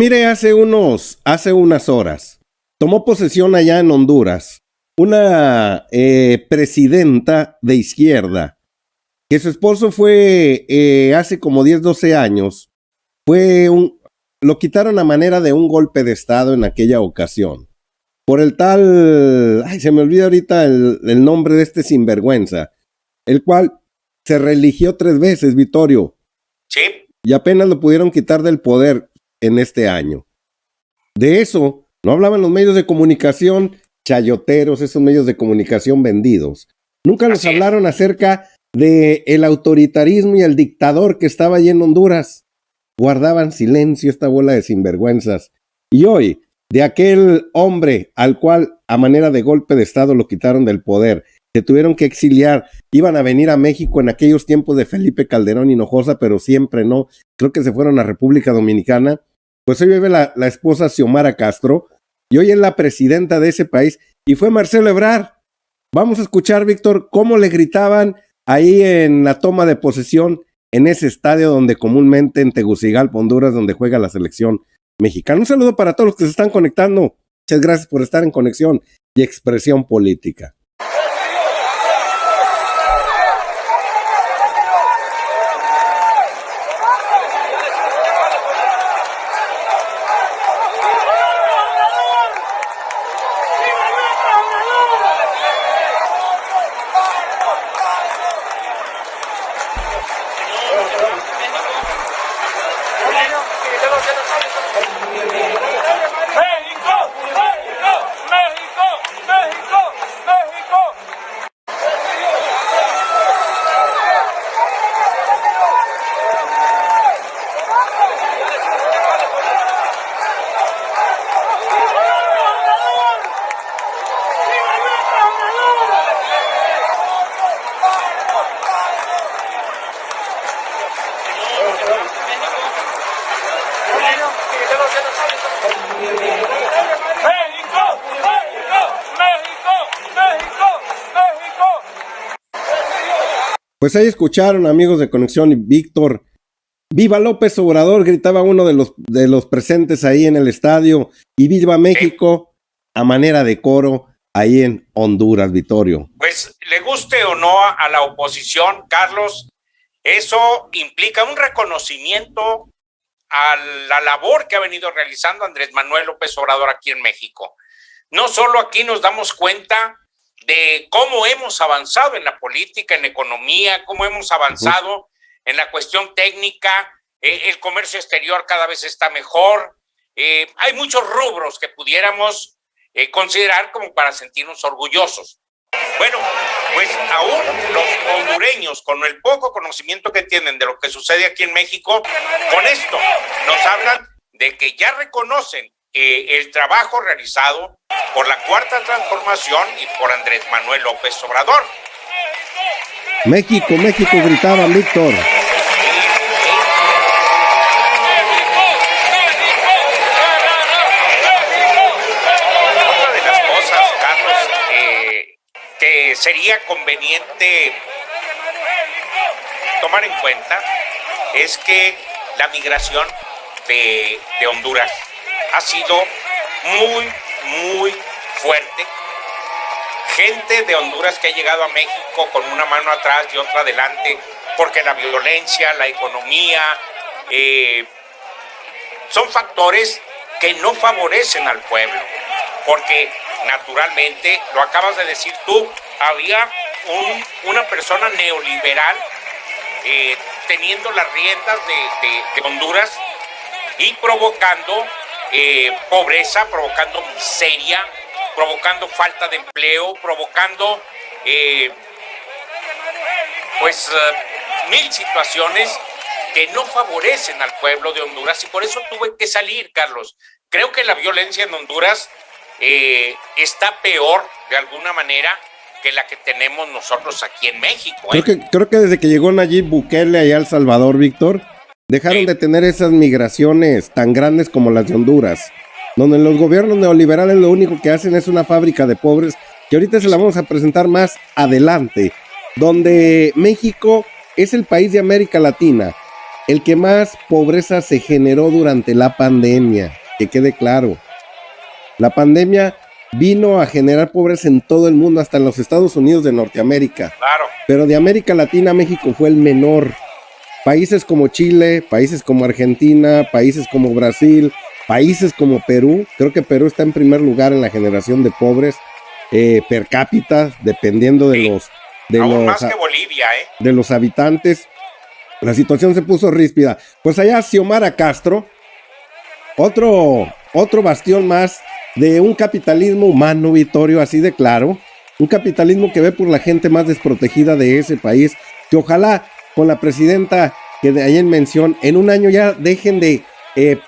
Mire, hace unas horas, tomó posesión allá en Honduras una presidenta de izquierda, que su esposo fue hace como 10, 12 años, lo quitaron a manera de un golpe de estado en aquella ocasión, por el tal, se me olvida ahorita el nombre de este sinvergüenza, el cual se reeligió 3 veces, Vittorio. Sí. Y apenas lo pudieron quitar del poder en este año. De eso no hablaban los medios de comunicación chayoteros, esos medios de comunicación vendidos. Nunca nos hablaron acerca de el autoritarismo y el dictador que estaba allí en Honduras. Guardaban silencio esta bola de sinvergüenzas. Y hoy, de aquel hombre al cual a manera de golpe de estado lo quitaron del poder, se tuvieron que exiliar, iban a venir a México en aquellos tiempos de Felipe Calderón Hinojosa, pero siempre no, creo que se fueron a República Dominicana. Pues hoy vive la esposa Xiomara Castro, y hoy es la presidenta de ese país, y fue Marcelo Ebrard. Vamos a escuchar, Víctor, cómo le gritaban ahí en la toma de posesión en ese estadio donde comúnmente en Tegucigalpa, Honduras, donde juega la selección mexicana. Un saludo para todos los que se están conectando. Muchas gracias por estar en Conexión y Expresión Política. Pues ahí escucharon, amigos de Conexión y Víctor. ¡Viva López Obrador!, gritaba uno de los presentes ahí en el estadio, y ¡viva México!, a manera de coro ahí en Honduras, Vittorio. Pues le guste o no a la oposición, Carlos, eso implica un reconocimiento a la labor que ha venido realizando Andrés Manuel López Obrador aquí en México. No solo aquí nos damos cuenta de cómo hemos avanzado en la política, en la economía, cómo hemos avanzado en la cuestión técnica, el comercio exterior cada vez está mejor, hay muchos rubros que pudiéramos considerar como para sentirnos orgullosos. Bueno, pues aún los hondureños, con el poco conocimiento que tienen de lo que sucede aquí en México, con esto nos hablan de que ya reconocen el trabajo realizado por la Cuarta Transformación y por Andrés Manuel López Obrador. México, México, gritaban, Víctor. Otra de las cosas, Carlos, que sería conveniente tomar en cuenta es que la migración de Honduras ha sido muy fuerte. Gente de Honduras que ha llegado a México con una mano atrás y otra adelante, porque la violencia, la economía, son factores que no favorecen al pueblo, porque naturalmente, lo acabas de decir tú, había una persona neoliberal teniendo las riendas de Honduras y provocando pobreza, provocando miseria, provocando falta de empleo, provocando mil situaciones que no favorecen al pueblo de Honduras, y por eso tuve que salir, Carlos. Creo que la violencia en Honduras está peor de alguna manera que la que tenemos nosotros aquí en México. Creo que desde que llegó Nayib Bukele allá a El Salvador, Víctor, dejaron de tener esas migraciones tan grandes como las de Honduras, donde los gobiernos neoliberales lo único que hacen es una fábrica de pobres, que ahorita se la vamos a presentar más adelante, donde México es el país de América Latina el que más pobreza se generó durante la pandemia, que quede claro. La pandemia vino a generar pobreza en todo el mundo, hasta en los Estados Unidos de Norteamérica. Claro. Pero de América Latina, México fue el menor. Países como Chile, países como Argentina, países como Brasil, países como Perú, creo que Perú está en primer lugar en la generación de pobres per cápita, dependiendo de los... Aún más que Bolivia, de los habitantes. La situación se puso ríspida. Pues allá Xiomara Castro, otro bastión más de un capitalismo humano, Vittorio, así de claro. Un capitalismo que ve por la gente más desprotegida de ese país, que ojalá con la presidenta que de ahí en mención, en un año ya dejen de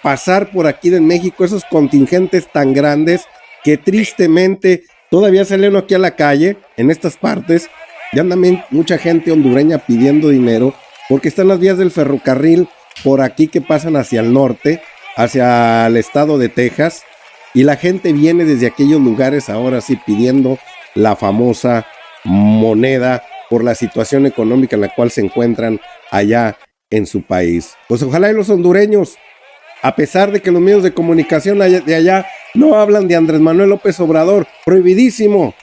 pasar por aquí de México esos contingentes tan grandes que tristemente todavía sale uno aquí a la calle, en estas partes, ya andan mucha gente hondureña pidiendo dinero, porque están las vías del ferrocarril por aquí que pasan hacia el norte, hacia el estado de Texas, y la gente viene desde aquellos lugares ahora sí pidiendo la famosa moneda por la situación económica en la cual se encuentran allá en su país. Pues ojalá y los hondureños, a pesar de que los medios de comunicación de allá no hablan de Andrés Manuel López Obrador, prohibidísimo,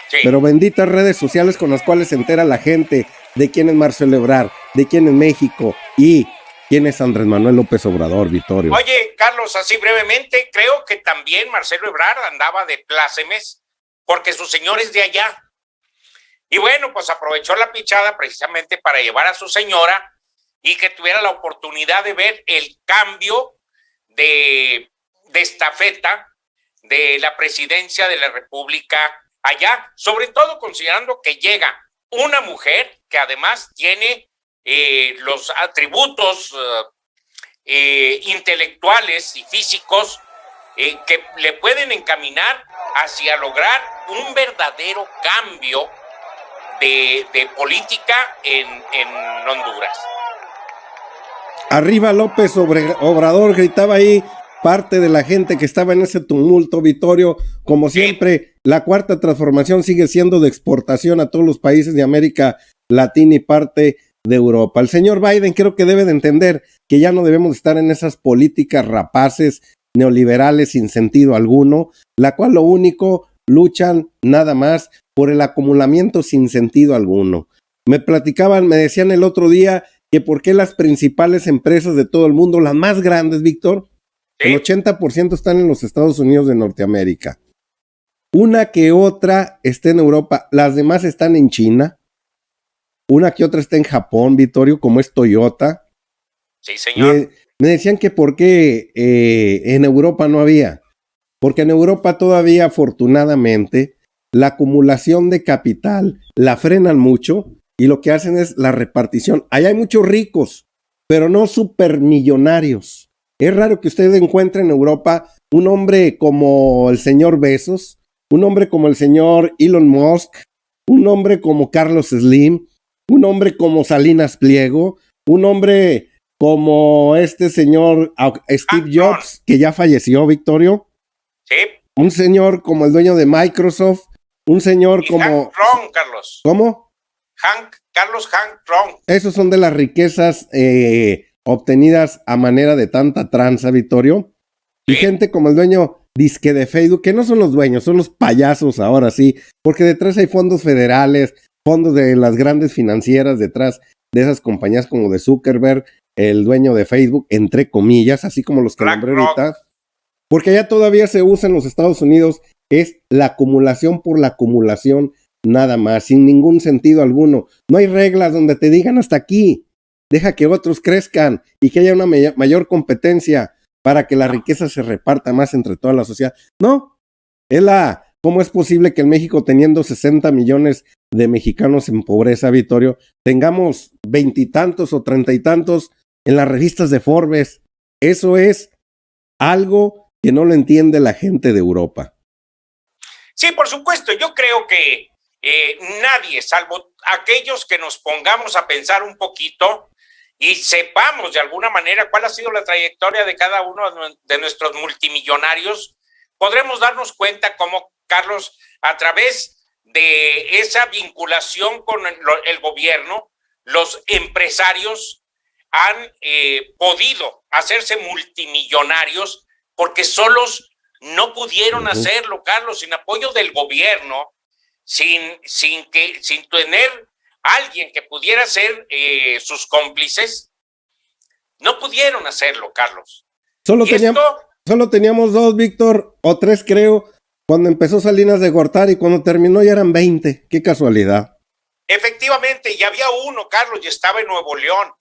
sí, pero benditas redes sociales con las cuales se entera la gente de quién es Marcelo Ebrard, de quién es México y quién es Andrés Manuel López Obrador, Vittorio. Oye, Carlos, así brevemente, creo que también Marcelo Ebrard andaba de plácemes porque su señor es de allá. Y bueno, pues aprovechó la pichada precisamente para llevar a su señora y que tuviera la oportunidad de ver el cambio de estafeta de la presidencia de la República allá, sobre todo considerando que llega una mujer que además tiene los atributos intelectuales y físicos que le pueden encaminar hacia lograr un verdadero cambio de política en Honduras. Arriba López Obrador, gritaba ahí parte de la gente que estaba en ese tumulto, Vittorio. Como siempre, la cuarta transformación sigue siendo de exportación a todos los países de América Latina y parte de Europa. El señor Biden creo que debe de entender que ya no debemos estar en esas políticas rapaces neoliberales sin sentido alguno, la cual lo único luchan nada más por el acumulamiento sin sentido alguno. Me decían el otro día que por qué las principales empresas de todo el mundo, las más grandes, Víctor, el 80% están en los Estados Unidos de Norteamérica. Una que otra está en Europa, las demás están en China. Una que otra está en Japón, Vittorio, como es Toyota. Sí, señor. Me decían que por qué en Europa no había. Porque en Europa todavía, afortunadamente, la acumulación de capital la frenan mucho y lo que hacen es la repartición. Allá hay muchos ricos, pero no supermillonarios. Es raro que usted encuentre en Europa un hombre como el señor Bezos, un hombre como el señor Elon Musk, un hombre como Carlos Slim, un hombre como Salinas Pliego, un hombre como este señor Steve Jobs, que ya falleció, Vittorio. Sí. Un señor como el dueño de Microsoft, un señor como... Hank Tron, Carlos. ¿Cómo? Carlos Hank Tron. Esos son de las riquezas obtenidas a manera de tanta tranza, Vittorio. Sí. Y gente como el dueño disque de Facebook, que no son los dueños, son los payasos ahora sí, porque detrás hay fondos federales, fondos de las grandes financieras detrás de esas compañías como de Zuckerberg, el dueño de Facebook, entre comillas, así como los que nombré ahorita. Porque allá todavía se usa en los Estados Unidos, es la acumulación por la acumulación, nada más, sin ningún sentido alguno. No hay reglas donde te digan hasta aquí, deja que otros crezcan y que haya una mayor competencia para que la riqueza se reparta más entre toda la sociedad. No, ¿cómo es posible que en México, teniendo 60 millones de mexicanos en pobreza, Vittorio, tengamos 20 y tantos o 30 y tantos en las revistas de Forbes? Eso es algo que no lo entiende la gente de Europa. Sí, por supuesto. Yo creo que nadie, salvo aquellos que nos pongamos a pensar un poquito y sepamos de alguna manera cuál ha sido la trayectoria de cada uno de nuestros multimillonarios, podremos darnos cuenta cómo, Carlos, a través de esa vinculación con el gobierno, los empresarios han podido hacerse multimillonarios porque solos no pudieron hacerlo, Carlos, sin apoyo del gobierno, sin tener alguien que pudiera ser sus cómplices, no pudieron hacerlo, Carlos. Solo teníamos 2, Víctor, o 3 creo, cuando empezó Salinas de Gortari y cuando terminó ya eran 20. Qué casualidad. Efectivamente, ya había uno, Carlos, y estaba en Nuevo León.